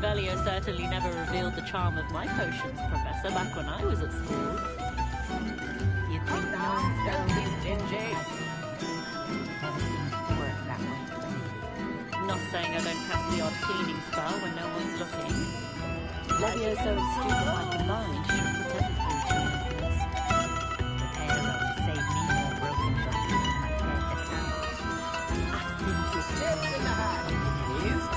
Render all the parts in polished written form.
Revelio certainly never revealed the charm of my potions, Professor, back when I was at school. You think no one's found you, did you? Work that way. Not saying I don't cast the odd cleaning spell when no one's looking. Levioso's stupefied mind should pretend to be children's. The arrow saved me more broken glasses than I cared to count. I think it's tips in the hat, please.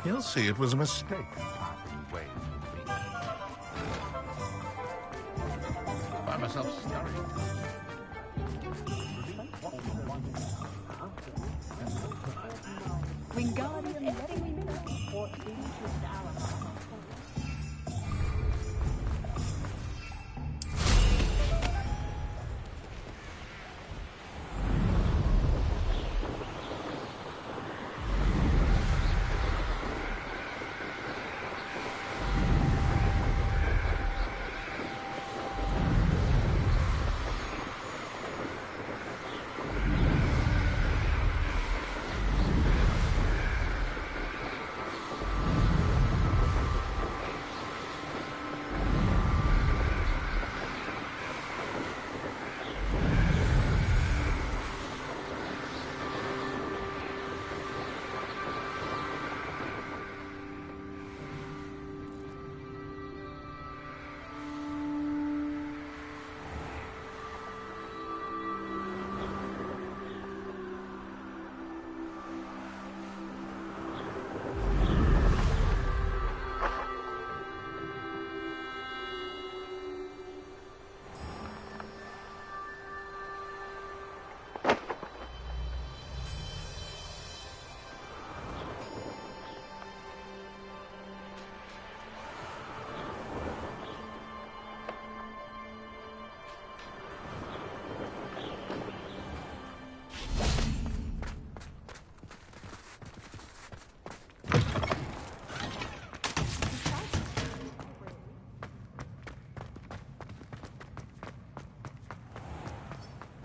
He'll see it was a mistake. Find myself scurrying. Wingardium Leviosa, or interest our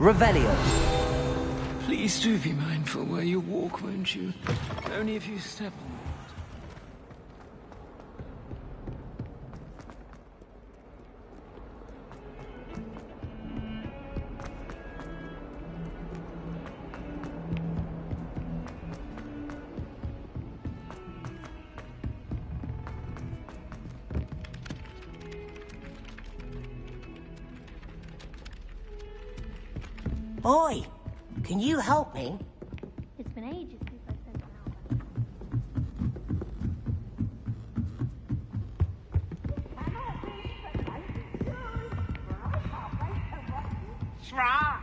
Revelio. Please do be mindful where you walk, won't you? Only if you step on it. Oi! Can you help me? It's been ages since I sent an Shra!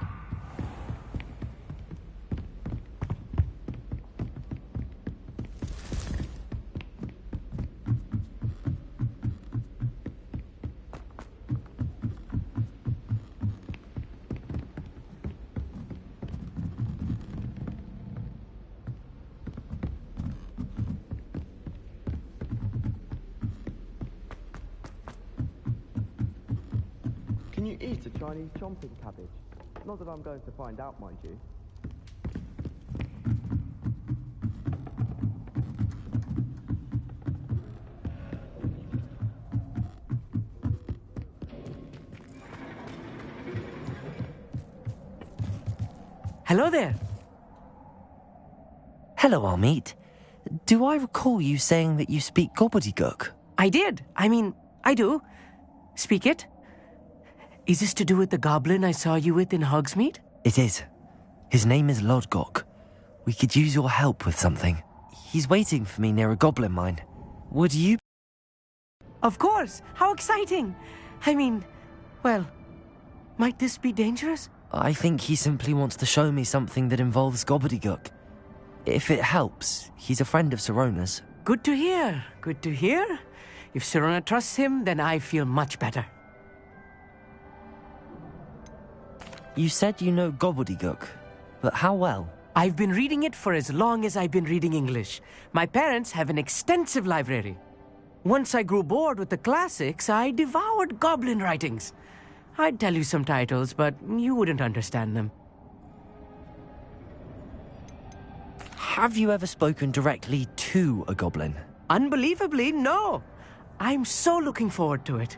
Can you eat a Chinese chomping cabbage? Not that I'm going to find out, mind you. Hello there. Hello, Almeet. Do I recall you saying that you speak gobbledygook? I did. I do. Speak it. Is this to do with the goblin I saw you with in Hogsmeade? It is. His name is Lodgok. We could use your help with something. He's waiting for me near a goblin mine. Would you? Of course. How exciting. Well, might this be dangerous? I think he simply wants to show me something that involves gobbledygook. If it helps, he's a friend of Sirona's. Good to hear. Good to hear. If Sirona trusts him, then I feel much better. You said you know gobbledygook, but how well? I've been reading it for as long as I've been reading English. My parents have an extensive library. Once I grew bored with the classics, I devoured goblin writings. I'd tell you some titles, but you wouldn't understand them. Have you ever spoken directly to a goblin? Unbelievably, no. I'm so looking forward to it.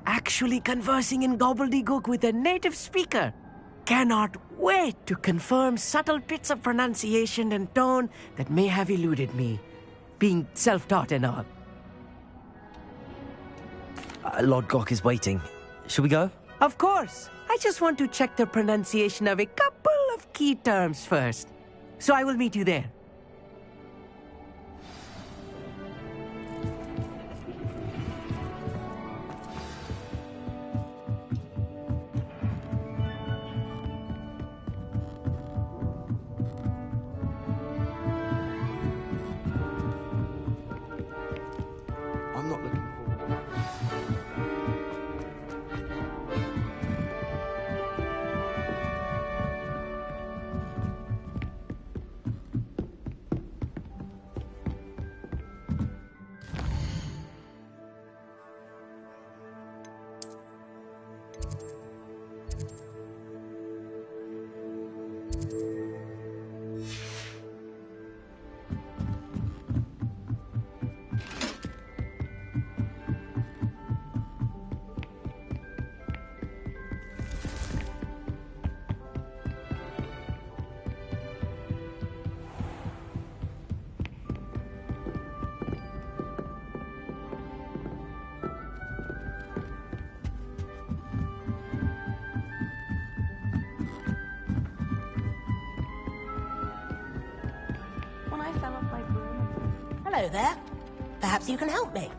Actually conversing in gobbledygook with a native speaker. Cannot wait to confirm subtle bits of pronunciation and tone that may have eluded me, being self-taught and all. Lodgok is waiting. Shall we go? Of course. I just want to check the pronunciation of a couple of key terms first. So I will meet you there. I'm not looking forward. When I fell off my broom. Hello there. Perhaps you can help me.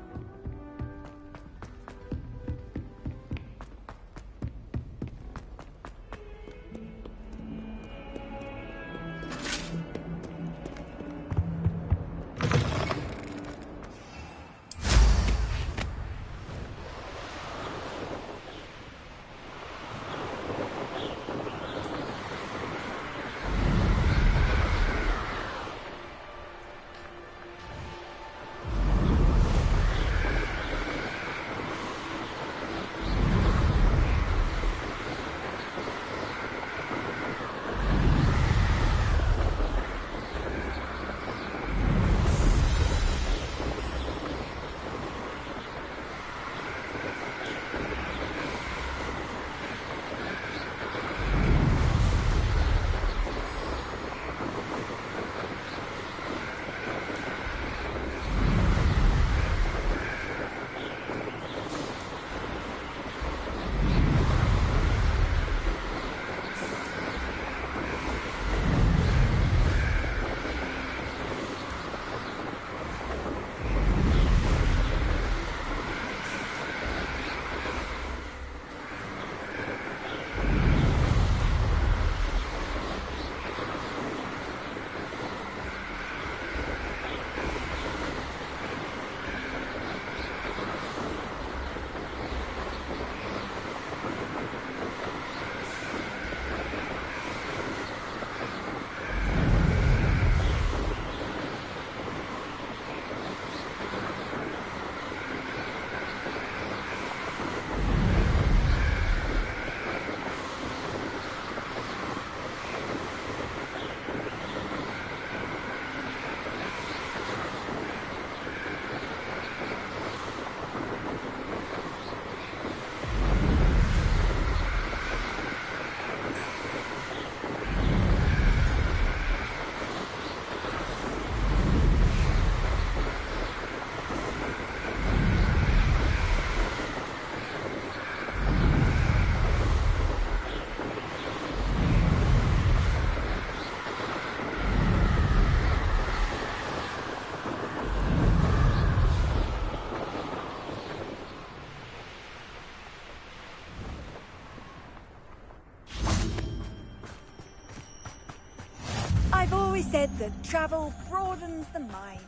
always said that travel broadens the mind.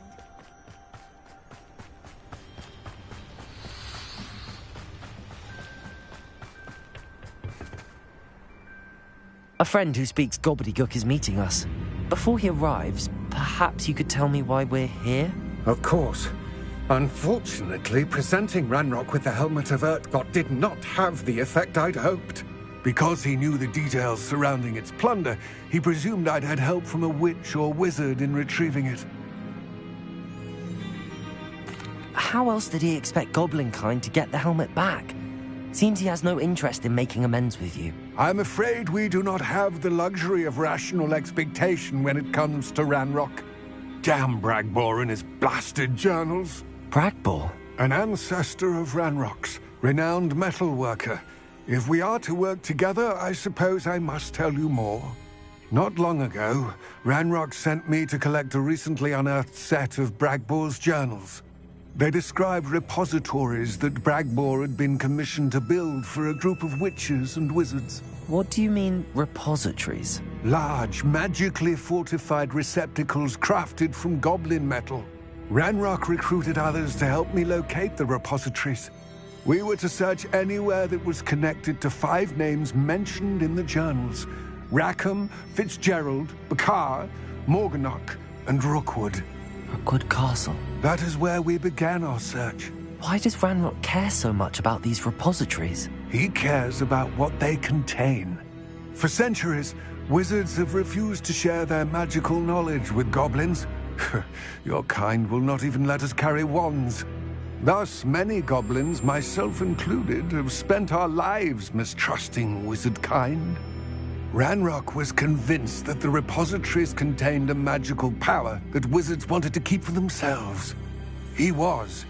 A friend who speaks gobbledygook is meeting us. Before he arrives, perhaps you could tell me why we're here? Of course. Unfortunately, presenting Ranrock with the Helmet of Urtkot did not have the effect I'd hoped. Because he knew the details surrounding its plunder, he presumed I'd had help from a witch or wizard in retrieving it. How else did he expect Goblinkind to get the helmet back? Seems he has no interest in making amends with you. I'm afraid we do not have the luxury of rational expectation when it comes to Ranrock. Damn Bragbor and his blasted journals. Bragbor? An ancestor of Ranrock's, renowned metalworker. If we are to work together, I suppose I must tell you more. Not long ago, Ranrock sent me to collect a recently unearthed set of Bragbor's journals. They described repositories that Bragbor had been commissioned to build for a group of witches and wizards. What do you mean, repositories? Large, magically fortified receptacles crafted from goblin metal. Ranrock recruited others to help me locate the repositories. We were to search anywhere that was connected to 5 names mentioned in the journals: Rackham, Fitzgerald, Bakar, Morganach, and Rookwood. Rookwood Castle. That is where we began our search. Why does Ranrock care so much about these repositories? He cares about what they contain. For centuries, wizards have refused to share their magical knowledge with goblins. Your kind will not even let us carry wands. Thus, many goblins, myself included, have spent our lives mistrusting wizard kind. Ranrock was convinced that the repositories contained a magical power that wizards wanted to keep for themselves. He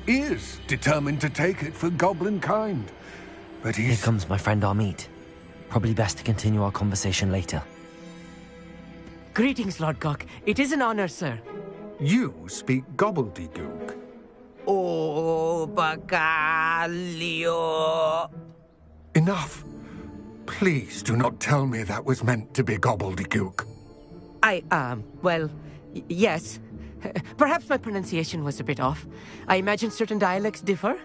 is determined to take it for goblin kind. But Here comes my friend Amit. Probably best to continue our conversation later. Greetings, Lord Gok. It is an honor, sir. You speak gobbledygook. Oh, Bacalio. Enough. Please do not tell me that was meant to be gobbledygook. Yes. Perhaps my pronunciation was a bit off. I imagine certain dialects differ.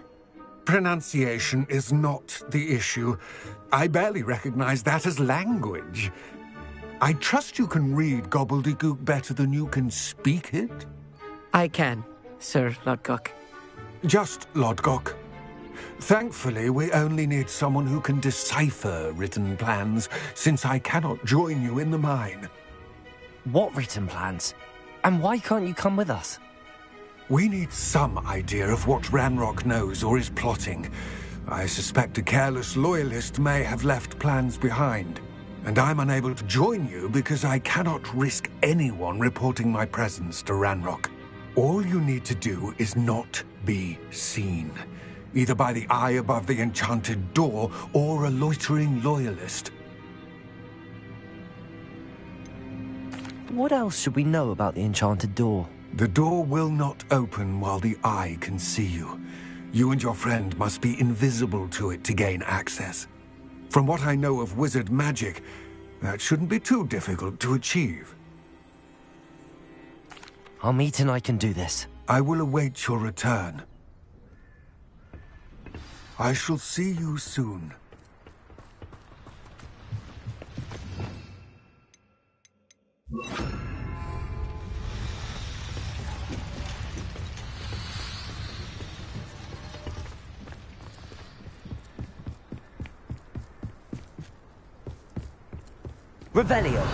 Pronunciation is not the issue. I barely recognize that as language. I trust you can read gobbledygook better than you can speak it? I can, Sir Lodgok. Just Lodgok. Thankfully, we only need someone who can decipher written plans, since I cannot join you in the mine. What written plans? And why can't you come with us? We need some idea of what Ranrock knows or is plotting. I suspect a careless loyalist may have left plans behind. And I'm unable to join you because I cannot risk anyone reporting my presence to Ranrock. All you need to do is not be seen, either by the eye above the enchanted door or a loitering loyalist. What else should we know about the enchanted door? The door will not open while the eye can see you. You and your friend must be invisible to it to gain access. From what I know of wizard magic, that shouldn't be too difficult to achieve. Amit and I can do this. I will await your return. I shall see you soon. Revelio!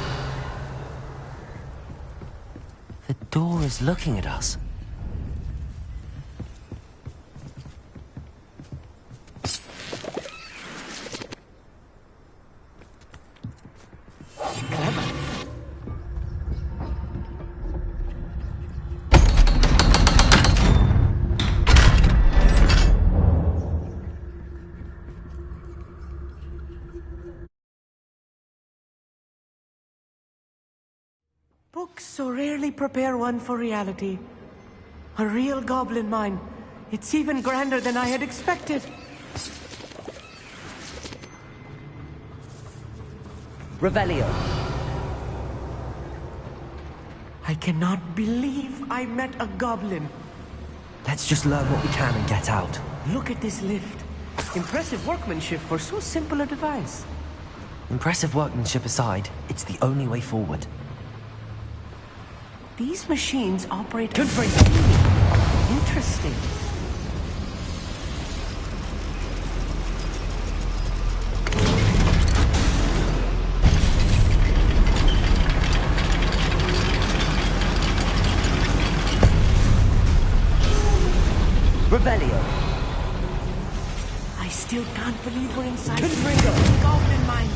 The door is looking at us. Books so rarely prepare one for reality. A real goblin mine. It's even grander than I had expected. Revelio. I cannot believe I met a goblin. Let's just learn what we can and get out. Look at this lift. Impressive workmanship for so simple a device. Impressive workmanship aside, it's the only way forward. These machines operate at speed. Interesting. Revelio. I still can't believe we're inside the goblin mine.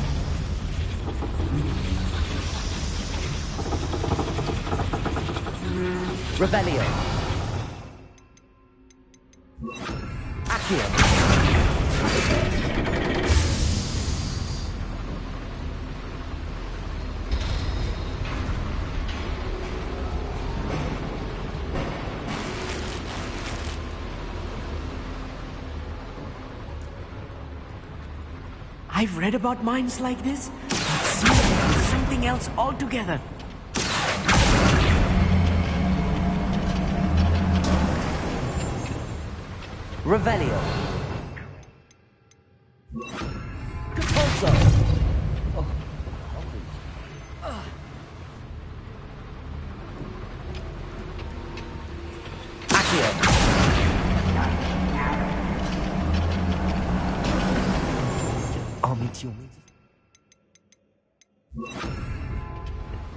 Revelio. Accio. I've read about mines like this, but seems like it's something else altogether. Revelio. Capulso. Oh. Accio.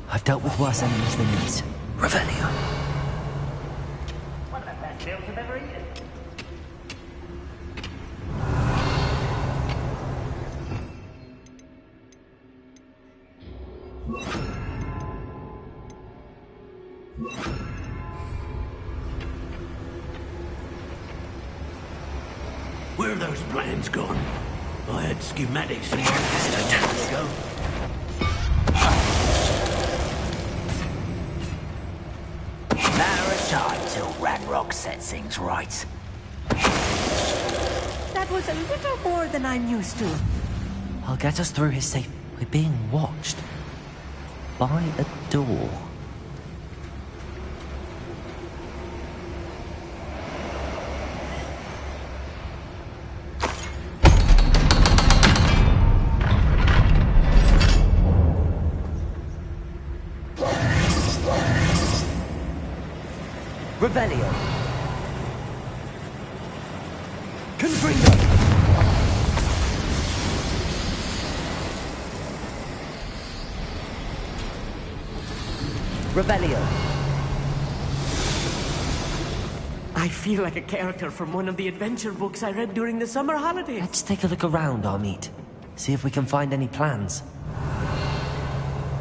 I've dealt with worse enemies than these. Revelio. One of the best meals I've ever eaten. Where are those plans gone? I had schematics from a time ago. Matter of time till Ranrock sets things right. That was a little more than I'm used to. I'll get us through his safe. We're being watched. By a door. Revelio. Confringo. Revelio. I feel like a character from one of the adventure books I read during the summer holidays. Let's take a look around, Armeet. See if we can find any plans.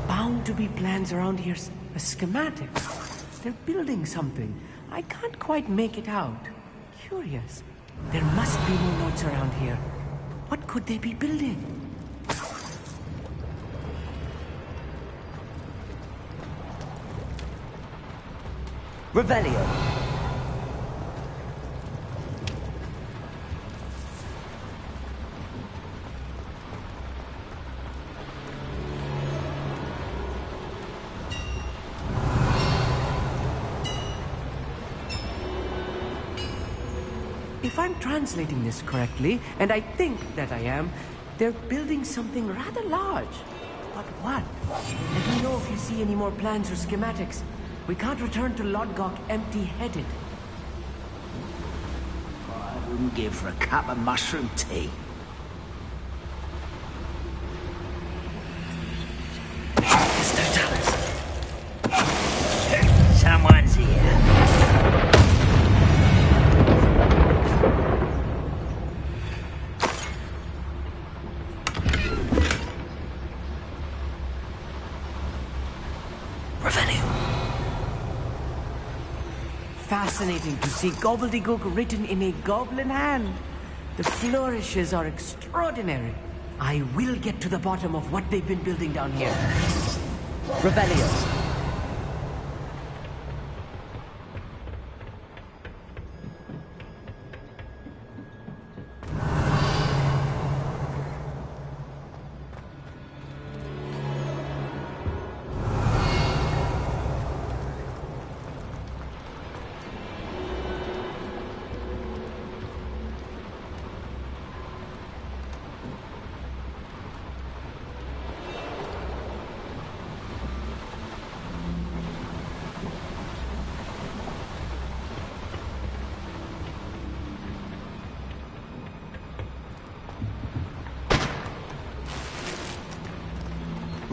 Bound to be plans around here. A schematic. They're building something. I can't quite make it out. Curious. There must be more notes around here. What could they be building? Revelio. If I'm translating this correctly, and I think that I am, they're building something rather large. But what? Let me know if you see any more plans or schematics. We can't return to Lodgok empty-headed. I wouldn't give for a cup of mushroom tea. Mr. Dallas. Someone's here. Fascinating to see gobbledygook written in a goblin hand. The flourishes are extraordinary. I will get to the bottom of what they've been building down here. Revelio.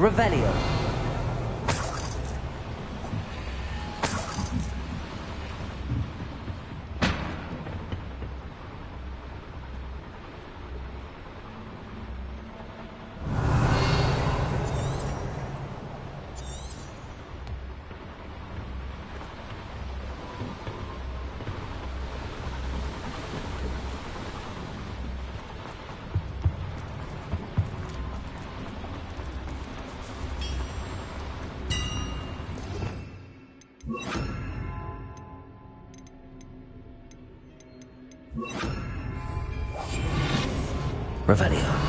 Revelio. Revelio.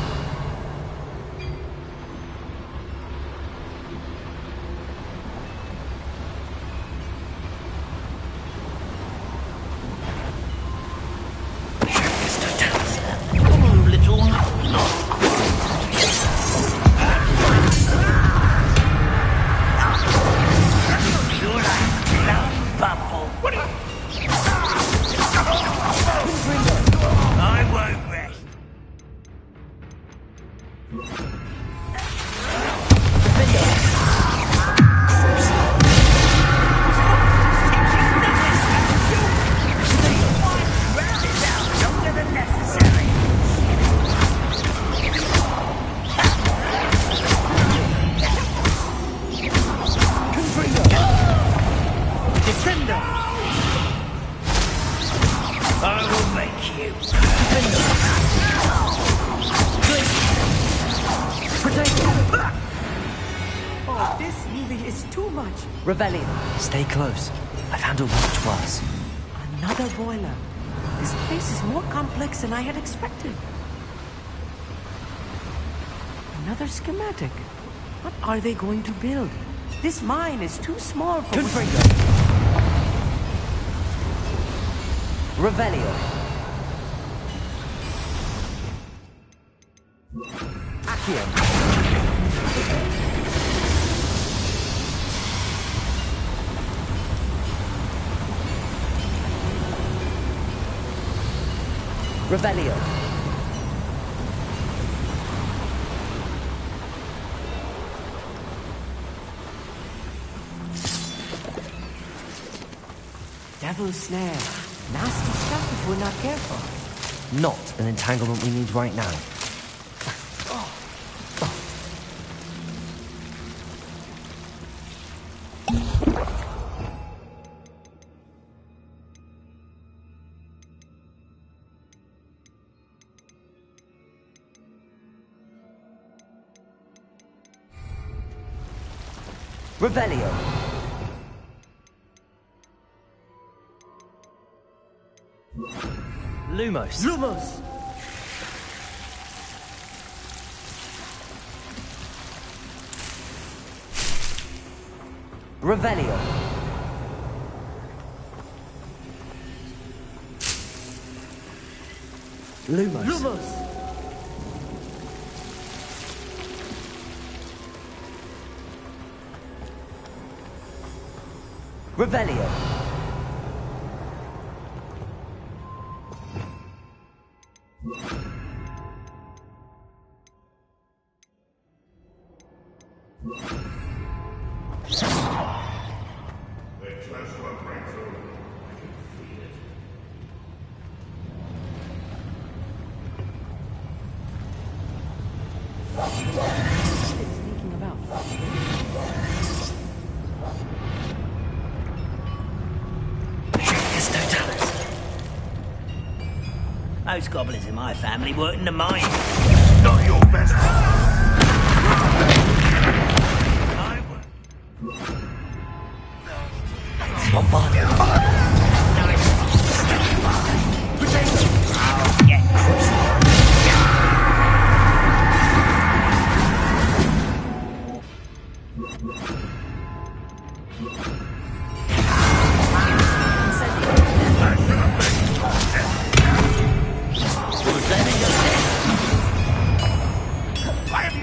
Revelio. Stay close. I've handled much worse. Another boiler. This place is more complex than I had expected. Another schematic. What are they going to build? This mine is too small for... Revelio. Accio. Revelio. Devil's snare. Nasty stuff if we're not careful. Not an entanglement we need right now. Revelio. Lumos. Lumos! Revelio. Lumos. Lumos! Revelio. Sneaking about. Most goblins in my family work in the mine. Not your best. I am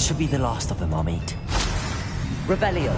That should be the last of them, Amit. Revelio.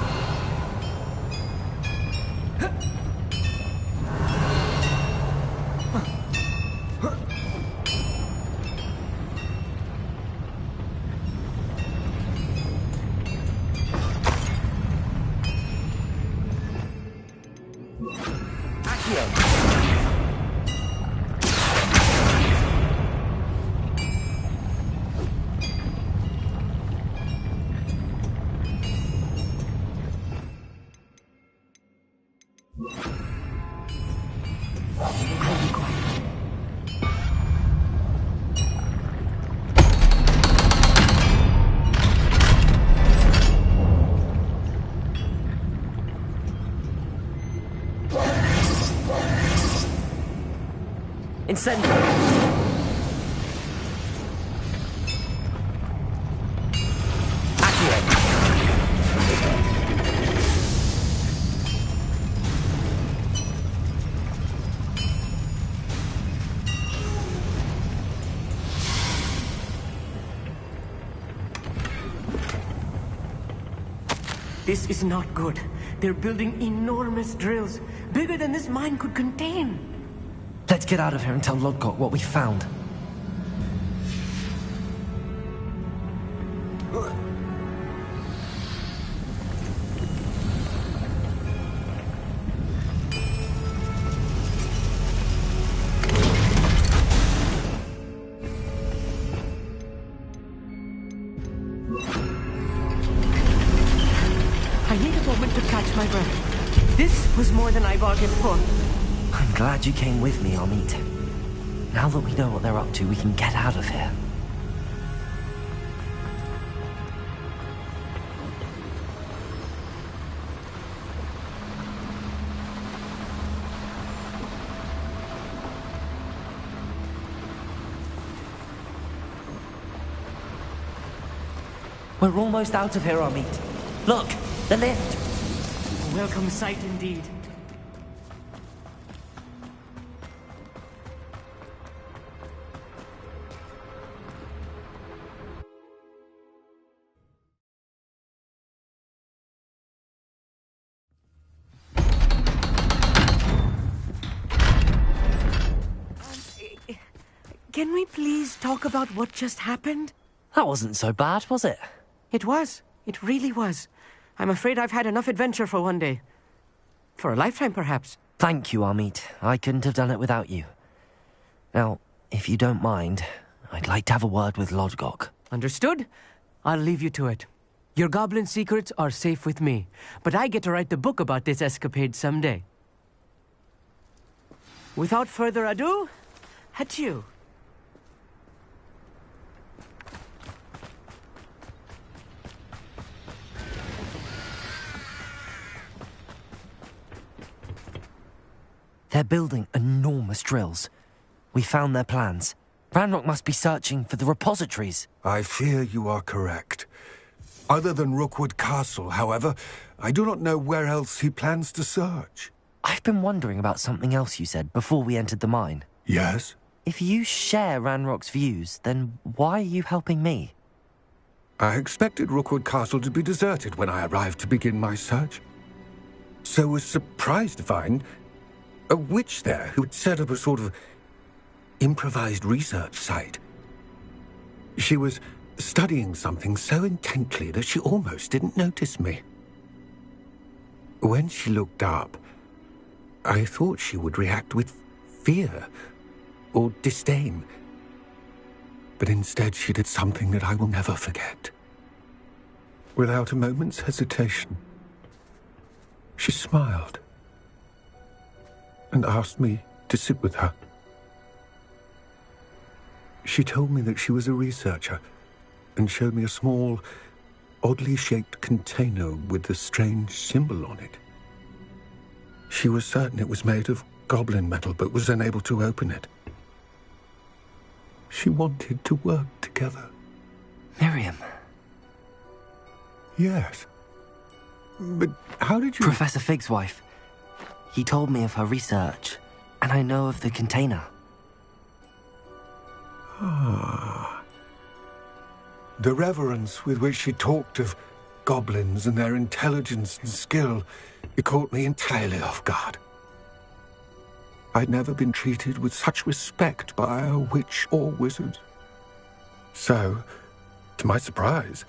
Incendio. Accio. This is not good. They're building enormous drills, bigger than this mine could contain. Let's get out of here and tell Lodgok what we found. I need a moment to catch my breath. This was more than I bargained for. I'm glad you came with me, Amit. Now that we know what they're up to, we can get out of here. We're almost out of here, Amit. Look, the lift. A welcome sight indeed. Can we please talk about what just happened? That wasn't so bad, was it? It was. It really was. I'm afraid I've had enough adventure for one day. For a lifetime, perhaps. Thank you, Amit. I couldn't have done it without you. Now, if you don't mind, I'd like to have a word with Lodgok. Understood? I'll leave you to it. Your goblin secrets are safe with me, but I get to write the book about this escapade someday. Without further ado, adieu. They're building enormous drills. We found their plans. Ranrock must be searching for the repositories. I fear you are correct. Other than Rookwood Castle, however, I do not know where else he plans to search. I've been wondering about something else you said before we entered the mine. Yes? If you share Ranrock's views, then why are you helping me? I expected Rookwood Castle to be deserted when I arrived to begin my search. So was surprised to find a witch there who had set up a sort of improvised research site. She was studying something so intently that she almost didn't notice me. When she looked up, I thought she would react with fear or disdain. But instead she did something that I will never forget. Without a moment's hesitation, she smiled and asked me to sit with her. She told me that she was a researcher and showed me a small, oddly shaped container with a strange symbol on it. She was certain it was made of goblin metal, but was unable to open it. She wanted to work together. Miriam. Yes. But how did you... Professor Fig's wife. He told me of her research, and I know of the container. Ah. The reverence with which she talked of goblins and their intelligence and skill, it caught me entirely off guard. I'd never been treated with such respect by a witch or wizard. So, to my surprise,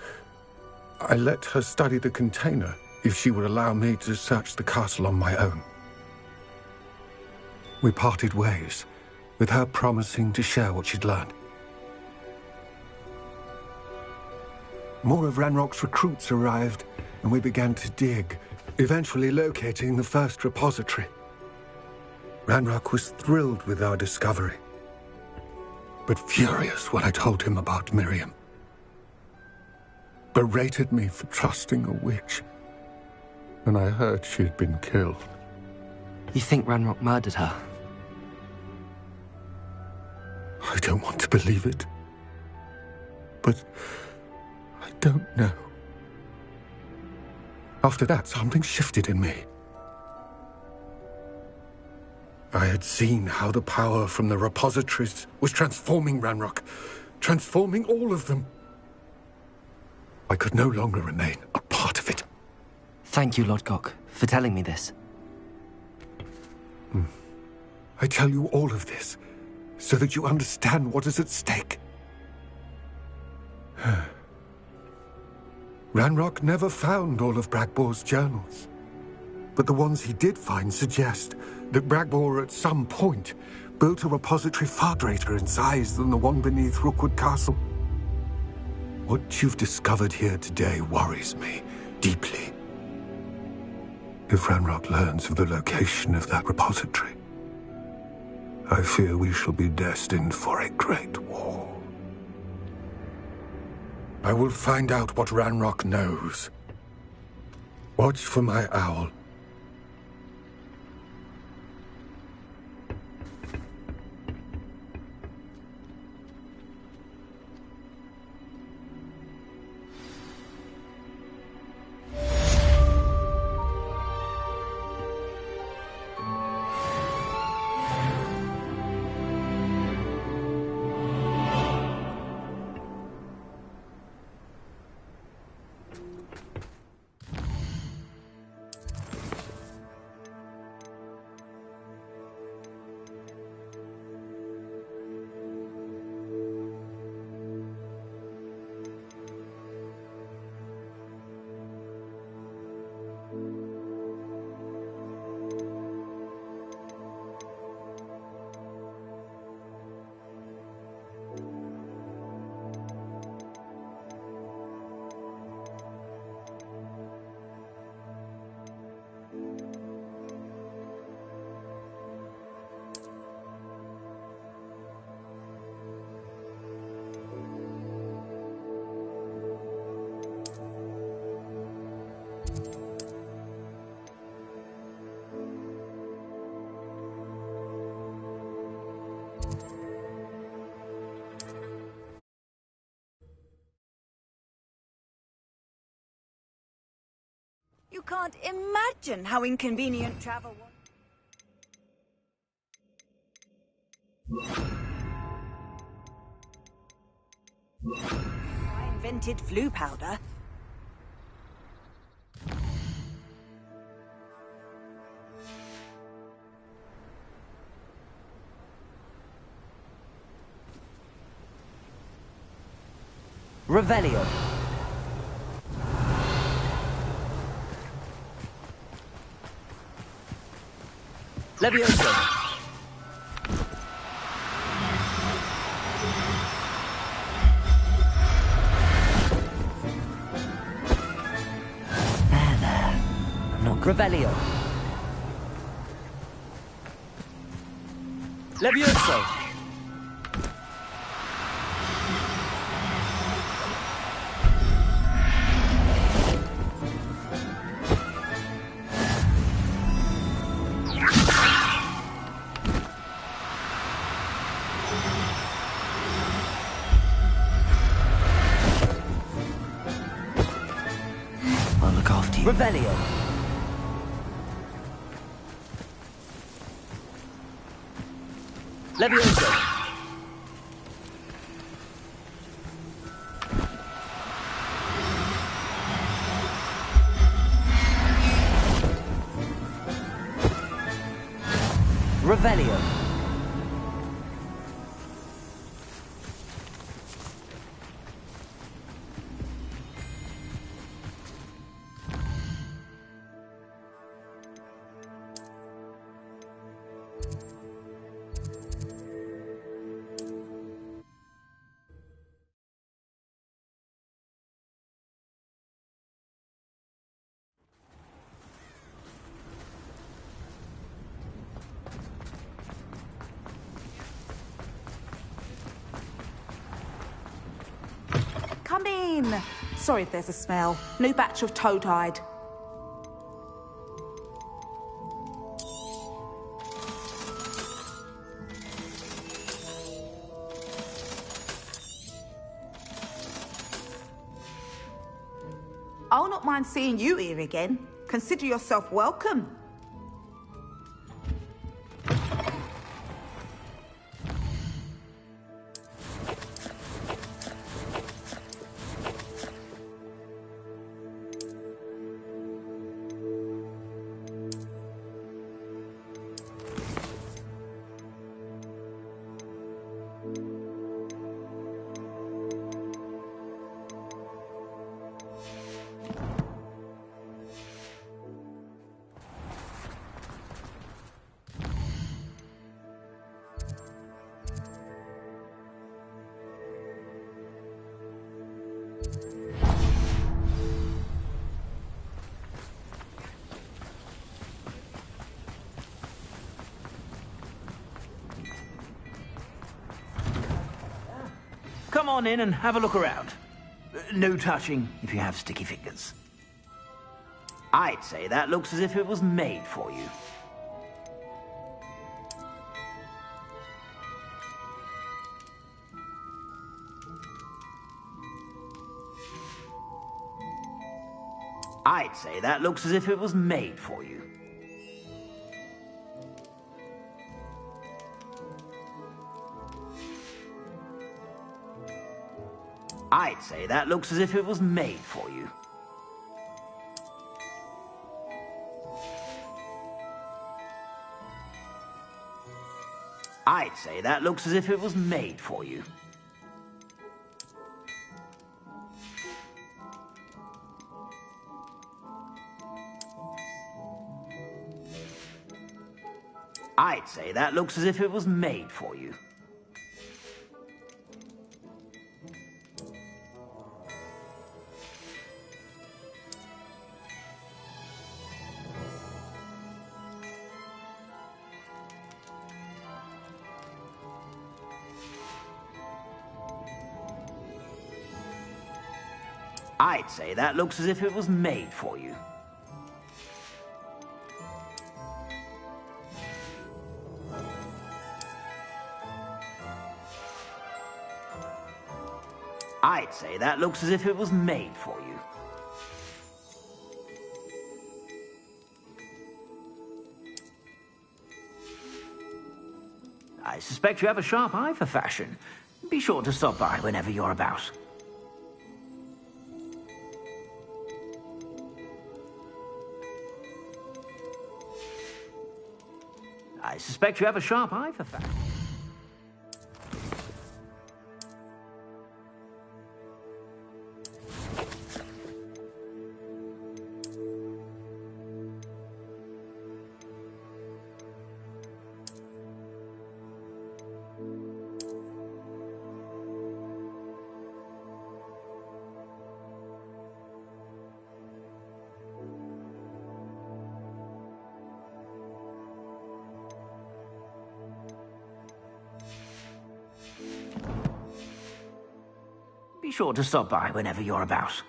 I let her study the container if she would allow me to search the castle on my own. We parted ways, with her promising to share what she'd learned. More of Ranrock's recruits arrived, and we began to dig, eventually locating the first repository. Ranrock was thrilled with our discovery, but furious when I told him about Miriam. Berated me for trusting a witch, and I heard she had been killed. You think Ranrock murdered her? I don't want to believe it, but I don't know. After that, something shifted in me. I had seen how the power from the repositories was transforming Ranrock, transforming all of them. I could no longer remain a part of it. Thank you, Lodgok, for telling me this. I tell you all of this so that you understand what is at stake. Ranrock never found all of Bragbor's journals, but the ones he did find suggest that Bragbor at some point built a repository far greater in size than the one beneath Rookwood Castle. What you've discovered here today worries me deeply. If Ranrock learns of the location of that repository, I fear we shall be destined for a great war. I will find out what Ranrock knows. Watch for my owl. You can't imagine how inconvenient travel was. I invented flu powder. Revelio. Levioso. There. I'm not Revelio. Levioso. Revelio. Levioso. Revelio. Come in. Sorry if there's a smell. New batch of toad-hide. I'll not mind seeing you here again. Consider yourself welcome. Come on in and have a look around. No touching if you have sticky fingers. I'd say that looks as if it was made for you. I'd say that looks as if it was made for you. I'd say that looks as if it was made for you. I'd say that looks as if it was made for you. I'd say that looks as if it was made for you. I'd say that looks as if it was made for you. I'd say that looks as if it was made for you. I suspect you have a sharp eye for fashion. Be sure to stop by whenever you're about. I suspect you have a sharp eye for fashion. Be sure to stop by whenever you're about.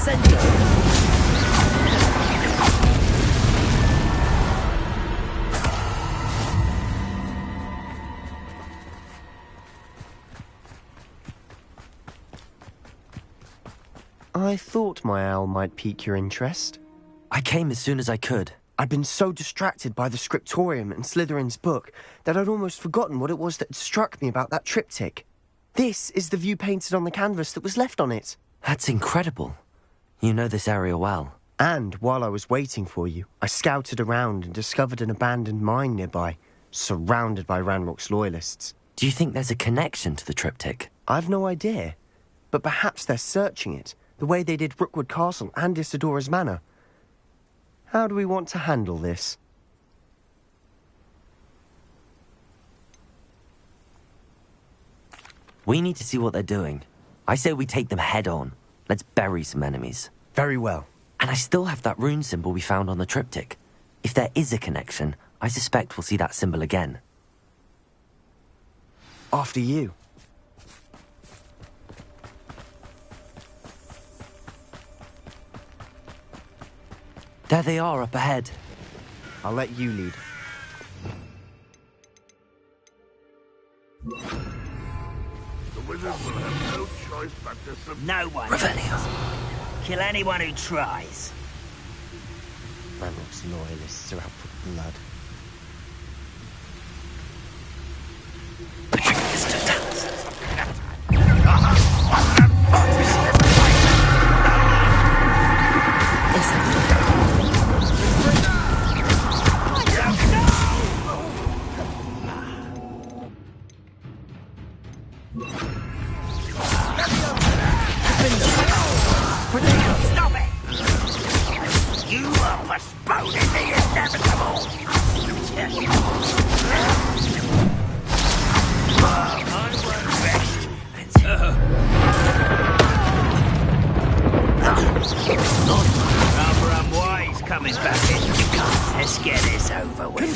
center. I thought my owl might pique your interest. I came as soon as I could. I'd been so distracted by the scriptorium and Slytherin's book that I'd almost forgotten what it was that had struck me about that triptych. This is the view painted on the canvas that was left on it. That's incredible. You know this area well. And while I was waiting for you, I scouted around and discovered an abandoned mine nearby, surrounded by Ranrock's loyalists. Do you think there's a connection to the triptych? I've no idea, but perhaps they're searching it, the way they did Rookwood Castle and Isidora's Manor. How do we want to handle this? We need to see what they're doing. I say we take them head on. Let's bury some enemies. Very well. And I still have that rune symbol we found on the triptych. If there is a connection, I suspect we'll see that symbol again. After you. There they are, up ahead. I'll let you lead. The wizards will have no choice but to submit. No one. Revelio. Kill anyone who tries. Ranrock's loyalists are out for blood. Stop it! You are postponing the inevitable! I won't rest. Rather unwise coming back in. Let's get this over with.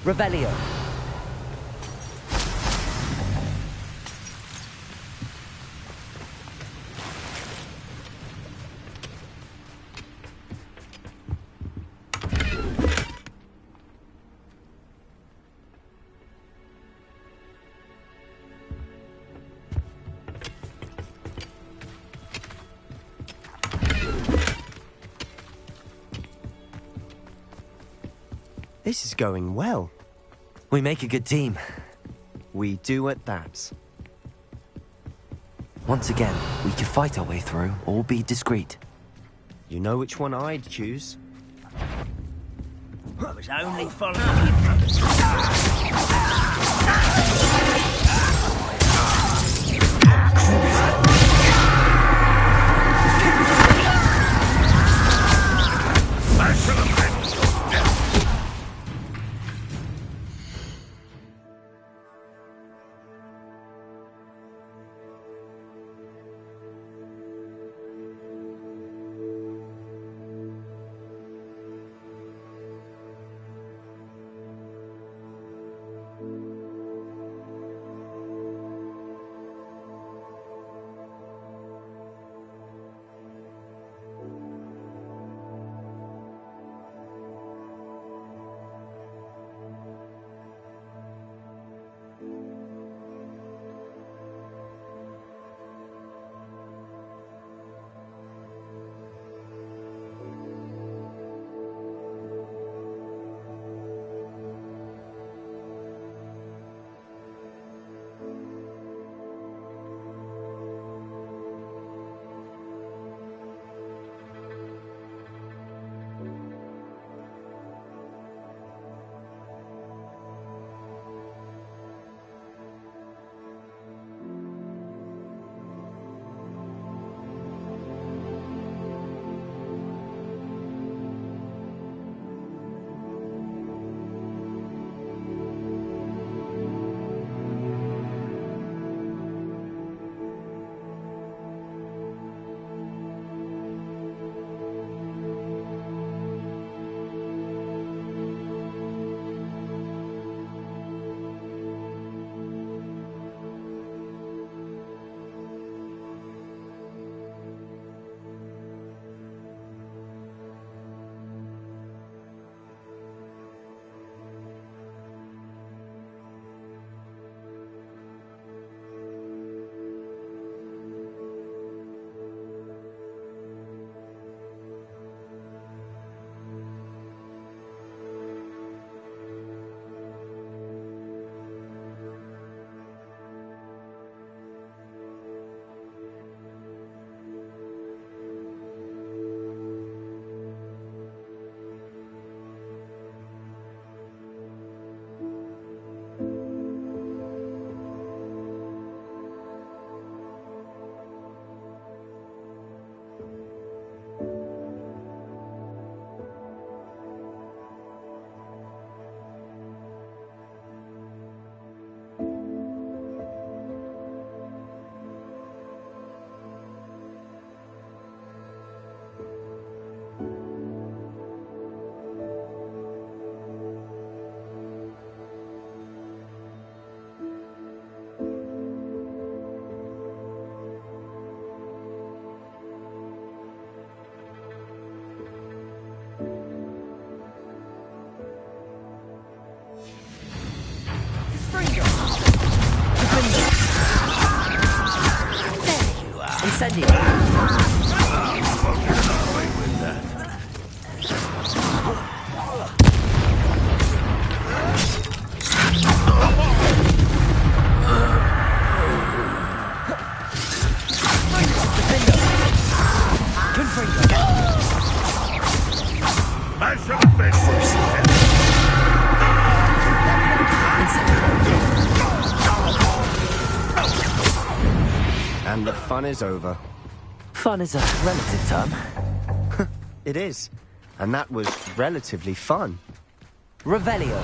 Revelio. This is going well. We make a good team. We do at that. Once again, we could fight our way through or be discreet. You know which one I'd choose? I was only following And the fun is over. Fun is a relative term. It is. And that was relatively fun. Revelio.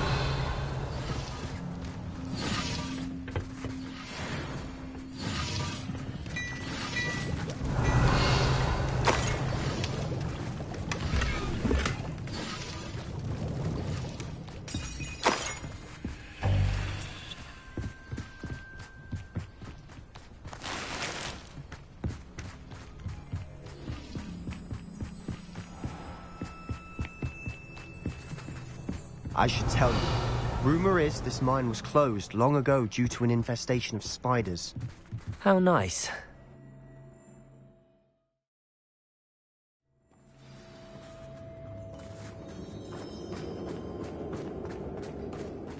I should tell you. Rumor is this mine was closed long ago due to an infestation of spiders. How nice.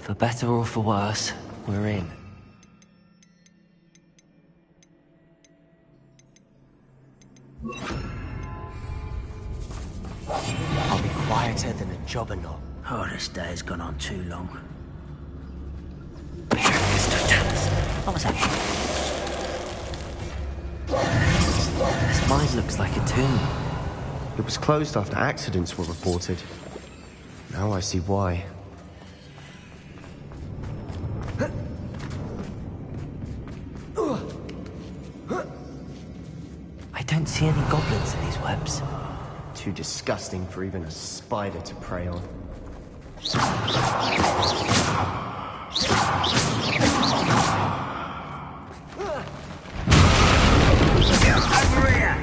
For better or for worse, we're in. I'll be quieter than a jobberknoll. Oh, this day has gone on too long. What was that? This mine looks like a tomb. It was closed after accidents were reported. Now I see why. I don't see any goblins in these webs. Too disgusting for even a spider to prey on. Over here!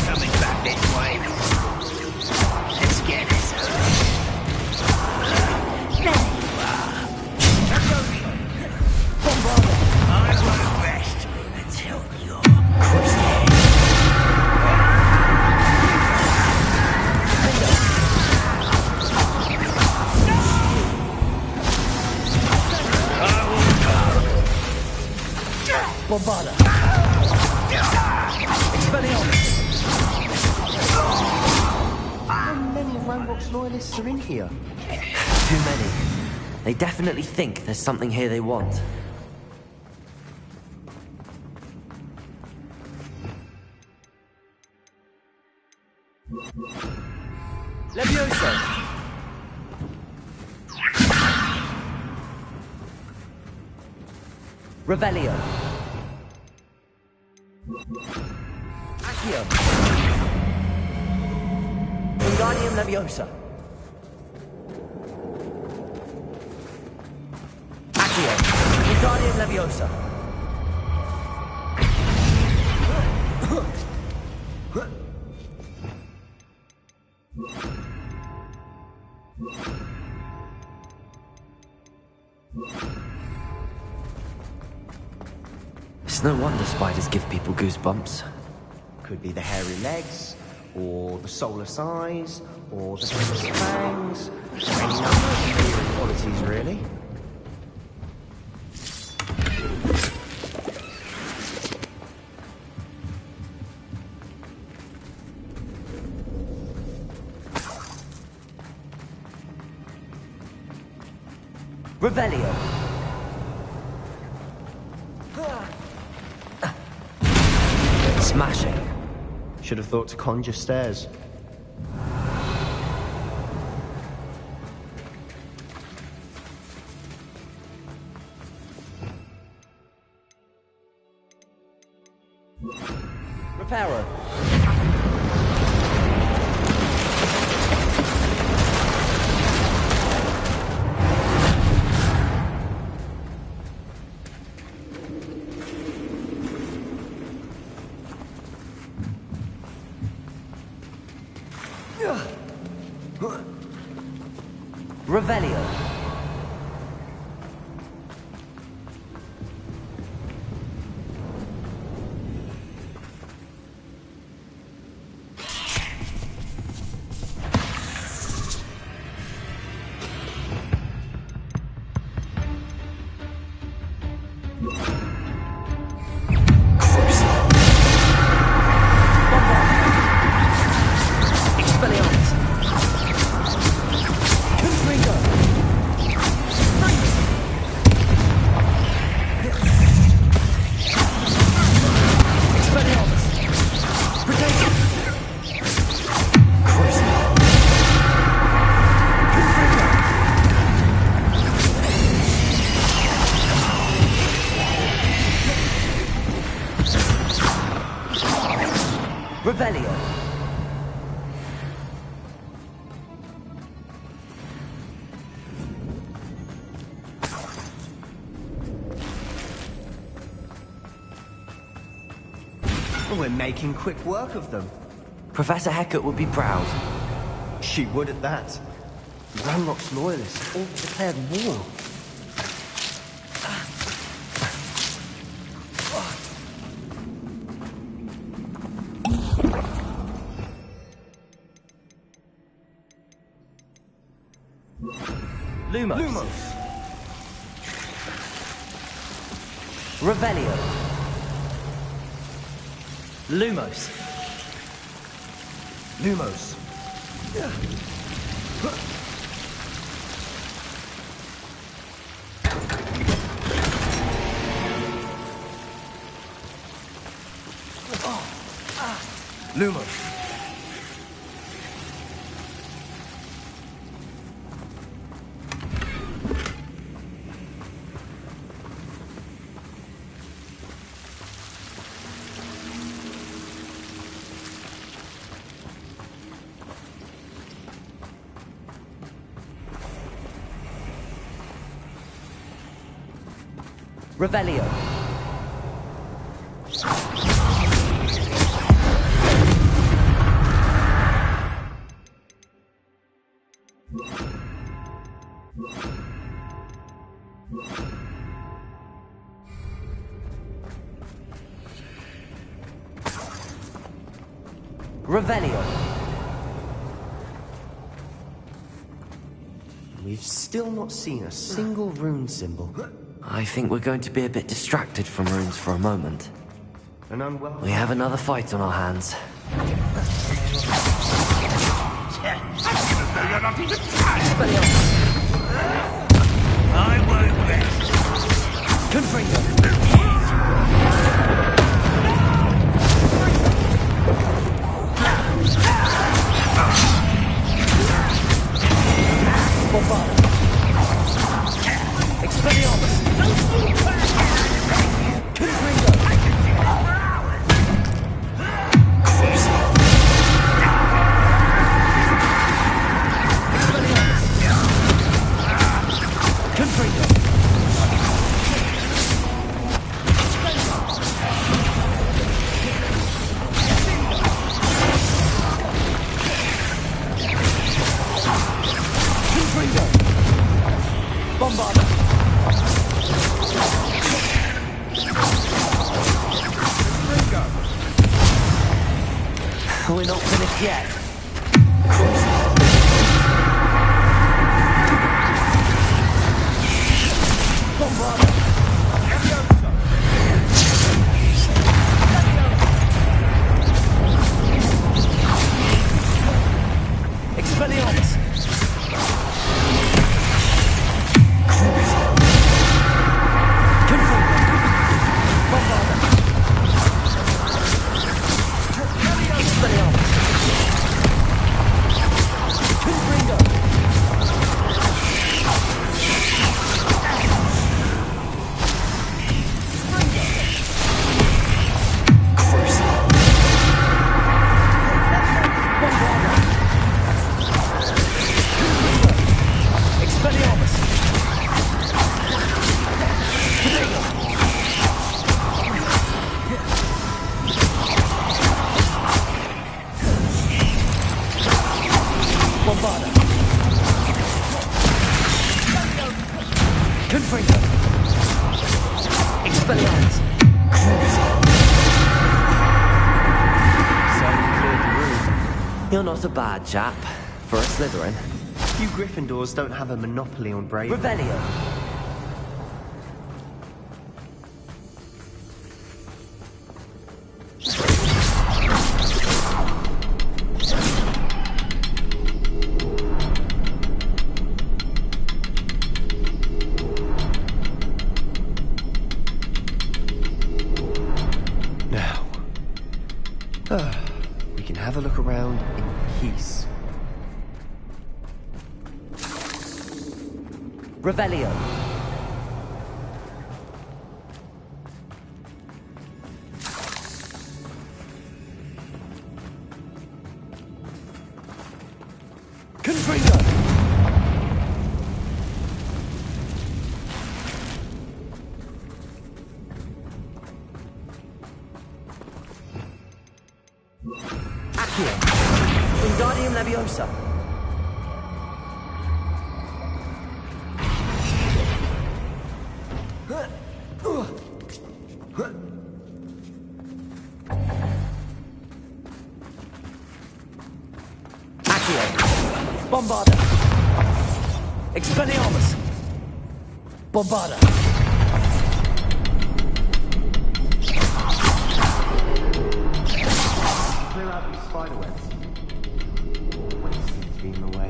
Coming back this way. Let's get this over. I won't rest until you're crushed. Bombarda. Expelliarmus. How many Ranrock's loyalists are in here? Too many. They definitely think there's something here they want. Levioso. Revelio. Accio. Wingardium Leviosa. Accio. Wingardium Leviosa. It's no wonder spiders give people goosebumps. Could be the hairy legs, or the soulless eyes, or the vicious fangs. Any number of favorite qualities, really. Revelio. Smashing. Should have thought to conjure stairs. Reparo. Revelio. Revelio. We're making quick work of them. Professor Hecat would be proud. She would at that. Ranrock's loyalists all declared war. Lumos. Lumos. Revelio. Lumos. Lumos. Lumos. Revelio. Revelio. We've still not seen a single rune symbol. I think we're going to be a bit distracted from runes for a moment. An unwelcome... We have another fight on our hands. I won't rest. Confringo. Expelliarmus! Confringo! We're not finished yet. Expelliarmus! You're not a bad chap for a Slytherin. You Gryffindors don't have a monopoly on bravery. Revelio. We can have a look around in peace. Revelio. second finger! Accio. Wingardium Leviosa. Accio. Bombarda. Expelliarmus. Bombarda. Clear out these spiderwebs. Always seems to be in the way.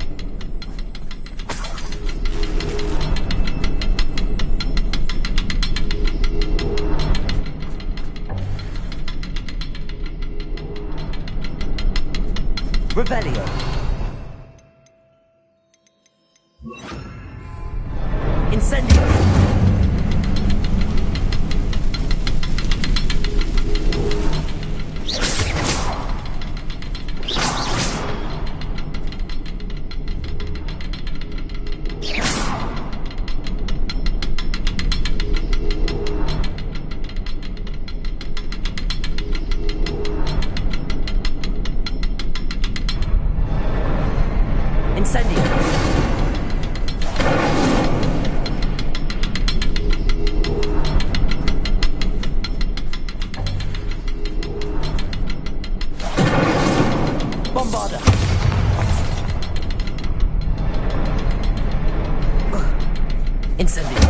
Revelio. Incendio. Incendio. Bombarda. Incendio.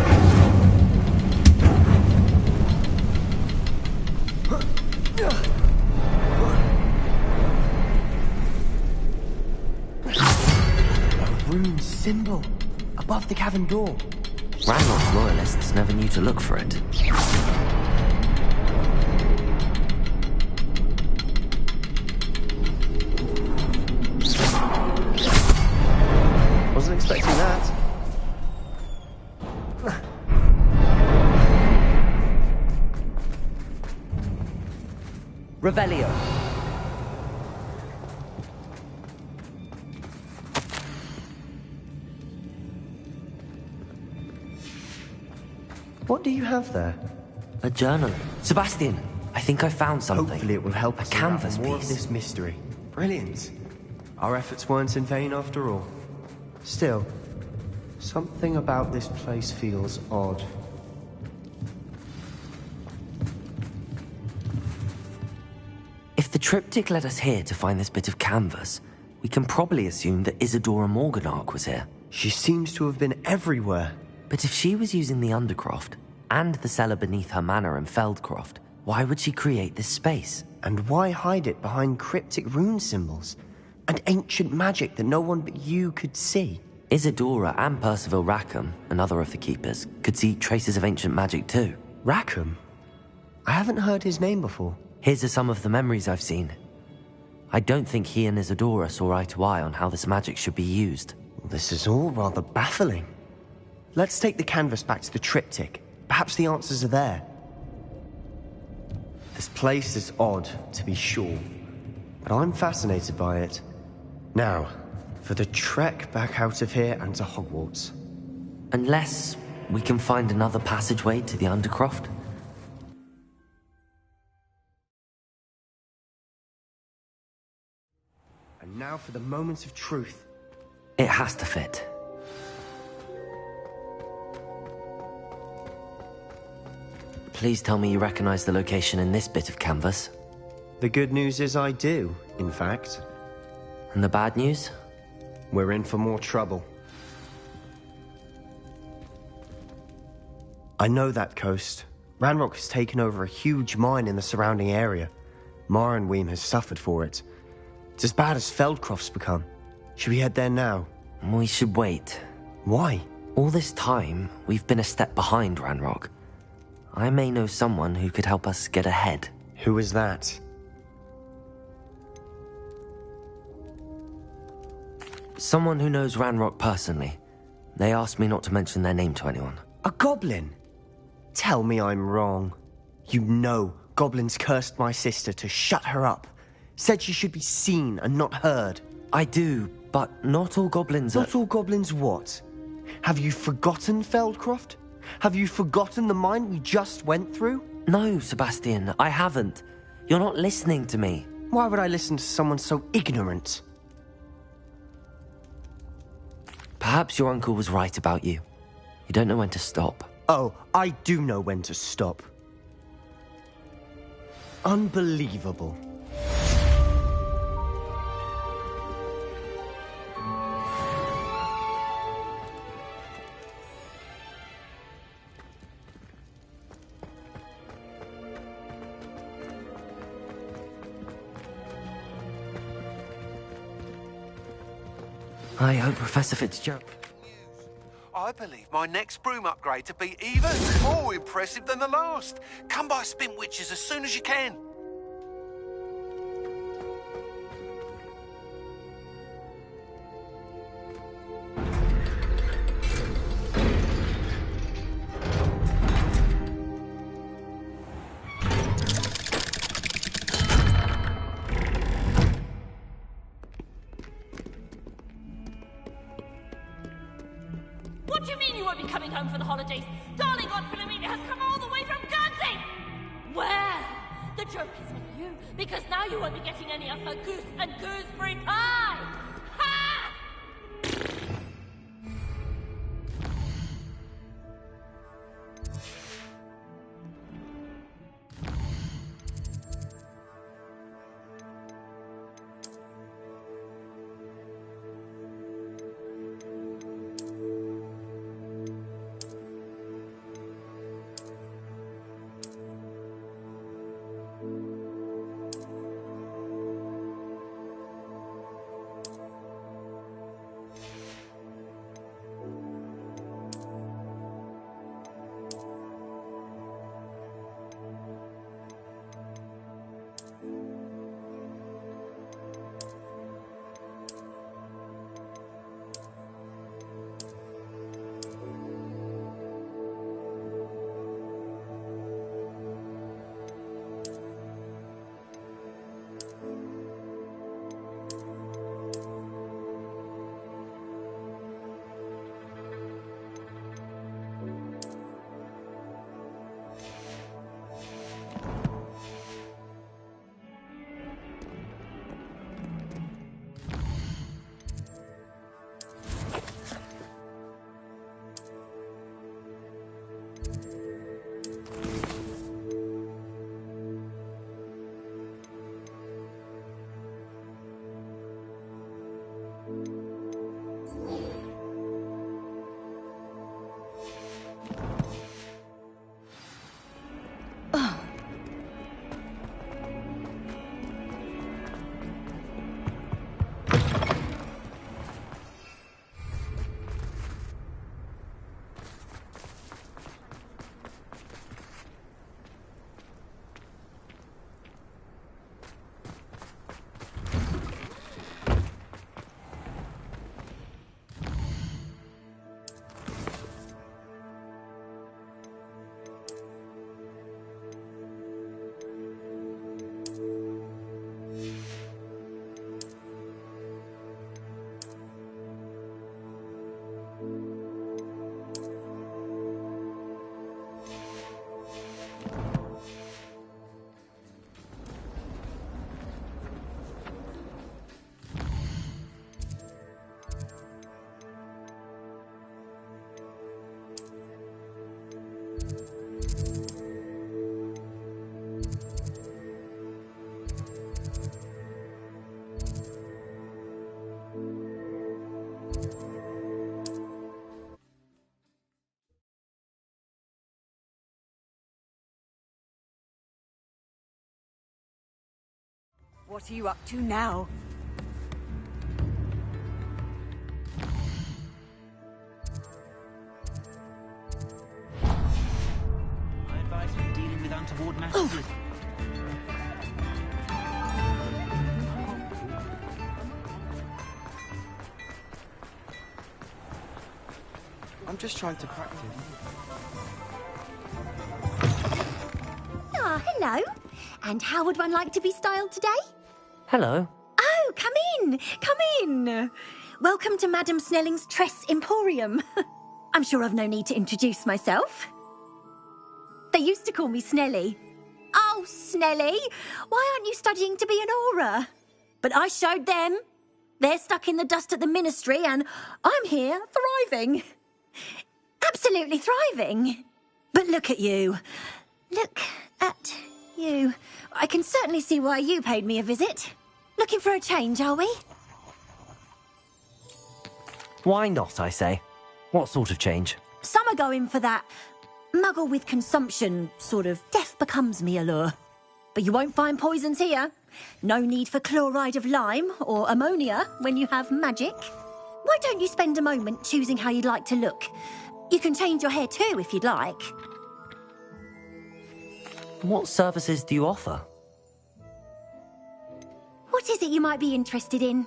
Rune symbol above the cavern door. Ranrock's loyalists never knew to look for it. Wasn't expecting that. Revelio. What do you have there? A journal. Sebastian, I think I found something. Hopefully it will help us a canvas unravel more piece. of this mystery. Brilliant. Our efforts weren't in vain after all. Still, something about this place feels odd. If the triptych led us here to find this bit of canvas, we can probably assume that Isadora Morganach was here. She seems to have been everywhere. But if she was using the Undercroft and the cellar beneath her manor in Feldcroft, why would she create this space? And why hide it behind cryptic rune symbols and ancient magic that no one but you could see? Isadora and Percival Rackham, another of the keepers, could see traces of ancient magic too. Rackham? I haven't heard his name before. Here's are some of the memories I've seen. I don't think he and Isadora saw eye to eye on how this magic should be used. This is all rather baffling. Let's take the canvas back to the triptych. Perhaps the answers are there. This place is odd, to be sure, but I'm fascinated by it. Now, for the trek back out of here and to Hogwarts. Unless we can find another passageway to the Undercroft. And now for the moment of truth. It has to fit. Please tell me you recognize the location in this bit of canvas. The good news is I do, in fact. And the bad news? We're in for more trouble. I know that coast. Ranrock has taken over a huge mine in the surrounding area. Mornweem has suffered for it. It's as bad as Feldcroft's become. Should we head there now? We should wait. Why? All this time, we've been a step behind Ranrock. I may know someone who could help us get ahead. Who is that? Someone who knows Ranrock personally. They asked me not to mention their name to anyone. A goblin? Tell me I'm wrong. You know goblins cursed my sister to shut her up. Said she should be seen and not heard. I do, But not all goblins are... Not all goblins what? Have you forgotten Feldcroft? Have you forgotten the mine we just went through? No, Sebastian, I haven't. You're not listening to me. Why would I listen to someone so ignorant? Perhaps your uncle was right about you. You don't know when to stop. Oh, I do know when to stop. Unbelievable. I hope Professor Fitzgerald... I believe my next broom upgrade to be even more impressive than the last. Come by Spin Witches as soon as you can. What do you mean you won't be coming home for the holidays? Darling Aunt Philomena has come all the way from Guernsey! Well, the joke is on you, because now you won't be getting any of her goose and gooseberry pie! Ha! What are you up to now? My advice when dealing with untoward matters is... I'm just trying to practice. Ah, hello. And how would one like to be styled today? Hello. Oh, come in. Come in. welcome to Madame Snelling's Tress Emporium. I'm sure I've no need to introduce myself. They used to call me Snelly. Oh, Snelly, why aren't you studying to be an aura? But I showed them. They're stuck in the dust at the ministry, and I'm here thriving. Absolutely thriving. But look at you. Look at you. I can certainly see why you paid me a visit. Looking for a change, are we? Why not, I say? What sort of change? Some are going for that muggle with consumption, sort of death becomes me allure. But you won't find poisons here. No need for chloride of lime or ammonia when you have magic. Why don't you spend a moment choosing how you'd like to look? You can change your hair too if you'd like. What services do you offer? What is it you might be interested in?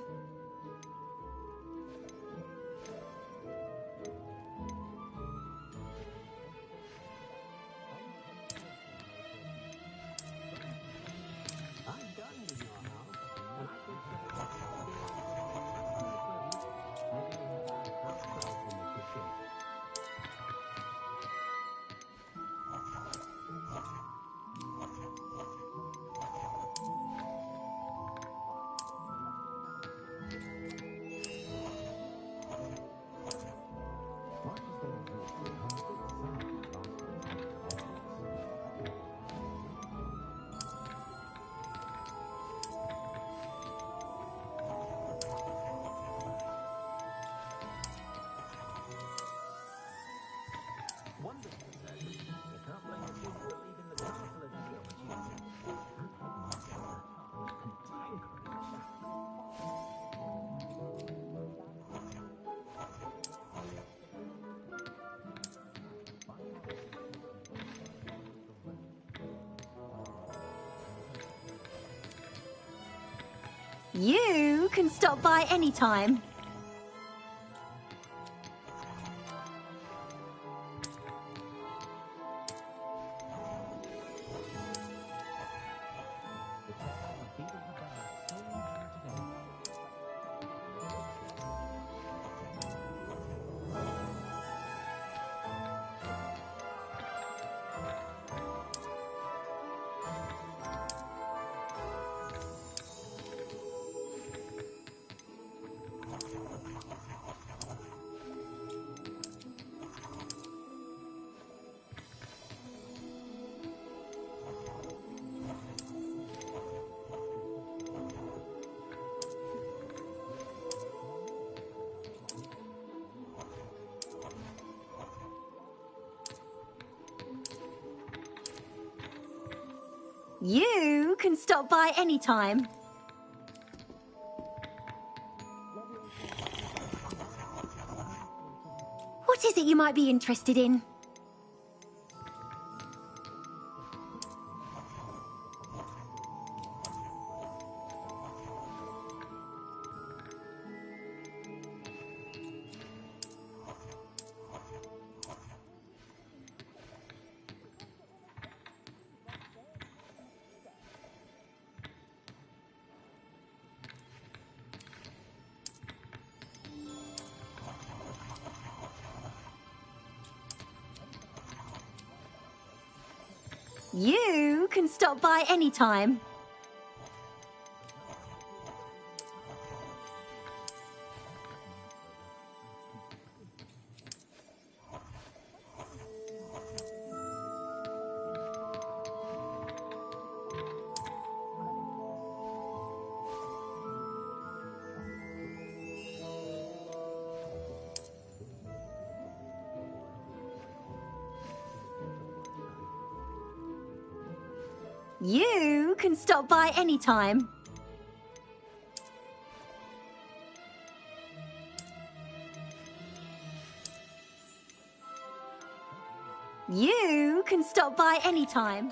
You can stop by anytime. You can stop by anytime. What is it you might be interested in? You can stop by anytime. You can stop by anytime. You can stop by anytime.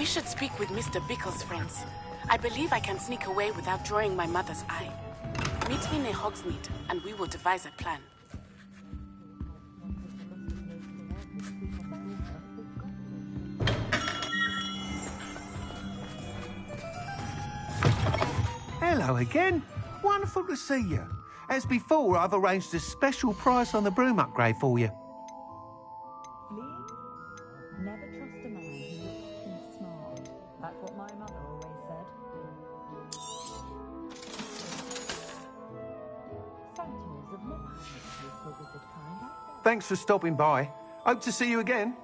should speak with Mr. Bickle's friends. I believe I can sneak away without drawing my mother's eye. Meet me near Hogsmeade, and we will devise a plan. Hello again. Wonderful to see you. As before, I've arranged a special price on the broom upgrade for you. Never trust a man who looks too smart. That's what my mother always said. Sentinels have never had this for wizard kind, have they? Thanks for stopping by. Hope to see you again.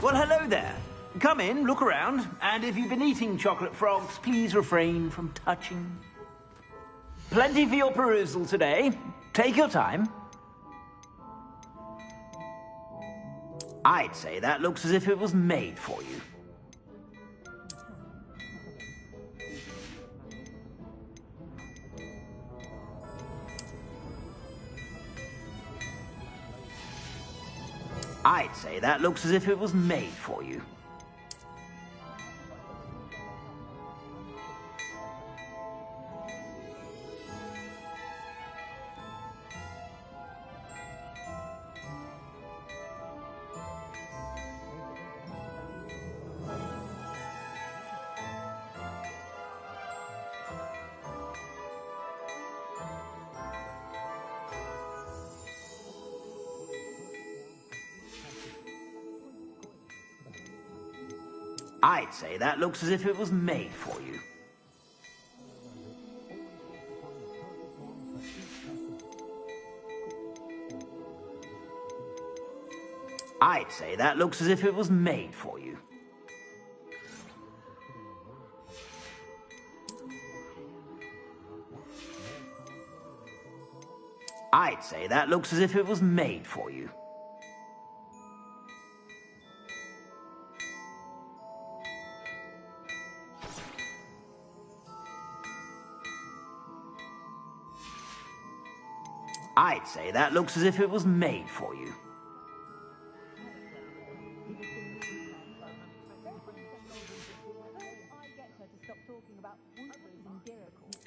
Well, hello there. Come in, look around, and if you've been eating chocolate frogs, please refrain from touching. Plenty for your perusal today. Take your time. I'd say that looks as if it was made for you. I'd say that looks as if it was made for you. I'd say that looks as if it was made for you. I'd say that looks as if it was made for you. I'd say that looks as if it was made for you. I'd say that looks as if it was made for you.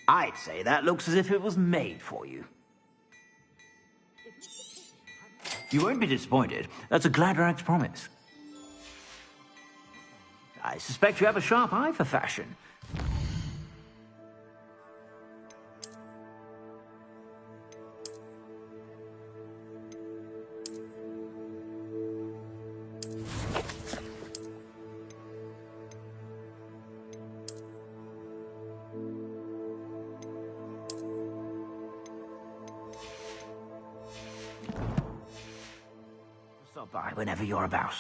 I'd say that looks as if it was made for you. You won't be disappointed. That's a Gladrag's promise. I suspect you have a sharp eye for fashion. Stop by whenever you're about.